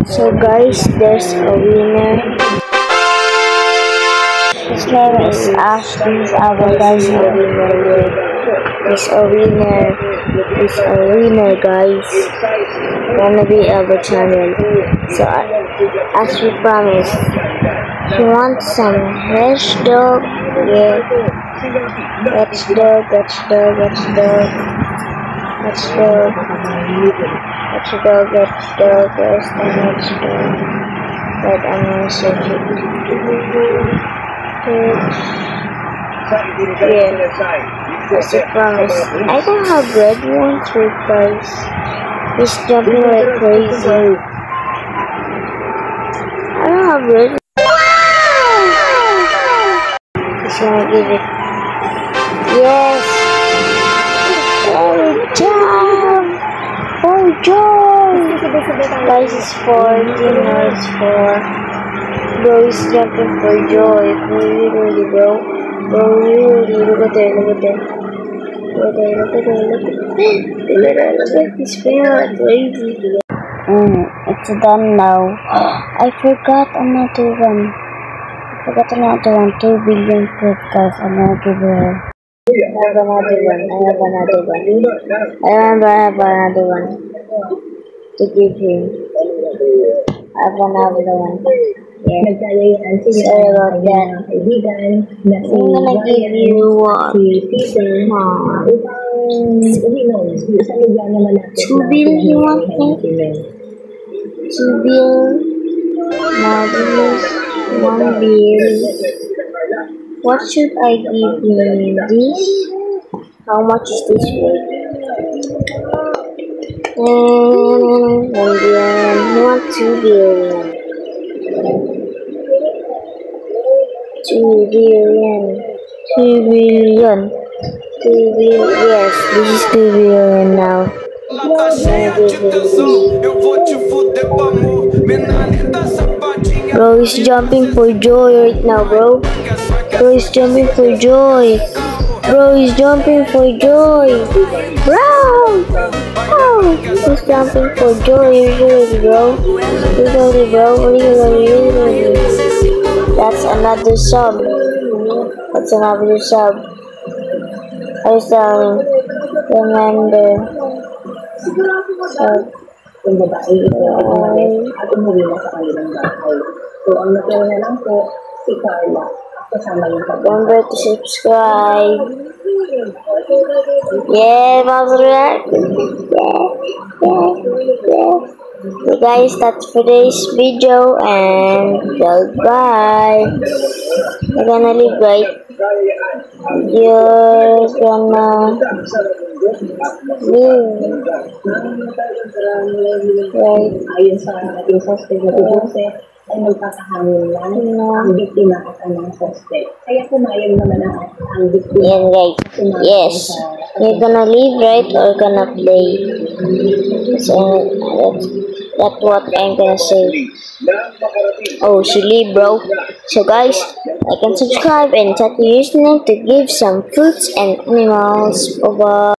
So guys, there's a winner. His name is Ashley's guys. A winner. He's a winner. He's a winner, guys. Gonna be our channel. So as we promised, he wants some hash dog. Yeah. Let's dog. Let's dog. Let's dog. Let's dog. Let's dog. Let's dog. Where's the let's dog? But I'm gonna search it. Yeah. As I promised. I don't have red ones with guys. He's jumping like crazy. I don't have red. He's gonna give it. Yes! Oh, jump! Oh, jump! Guys, it's 14 or it's 4. Bro is jumping for joy. Really, bro. Bro, really. Look at there, look at there. Look at there, look at there, look at there. Look at he's feeling like crazy. It's done now. I forgot another one. 2 billion fruit guys. I'm gonna give her. I have another one to give him. I have another one. Yeah. Sorry about that. I'm gonna give you one. 2 billion you want me? 2 billion. Now this is 1 billion. What should I give him? This? How much is this worth? 1 billion. He wants 2 billion. 2 billion. 2 billion. 2 billion. Yes, this is 2 billion now. Bro is jumping for joy right now, bro. Bro is jumping for joy. Bro is jumping for joy. Bro! Oh, he's jumping for joy. Usually, bro. Usually, bro. Usually. That's another sub. That's another sub. I was remember. Sub. Remember to subscribe. Yeah, yeah. So guys, that's for today's video and goodbye. You're gonna leave, right? You're gonna leave, right? Ay magpapahangin lang ang biktima at ang suspect. Kaya pumayag naman ang biktima. Yan guys. Yes. You're gonna leave, right? Or gonna play? So that's what I'm gonna say. Oh, she leave, bro. So guys, like and subscribe and tap the username to give some fruits and animals. Bye bye.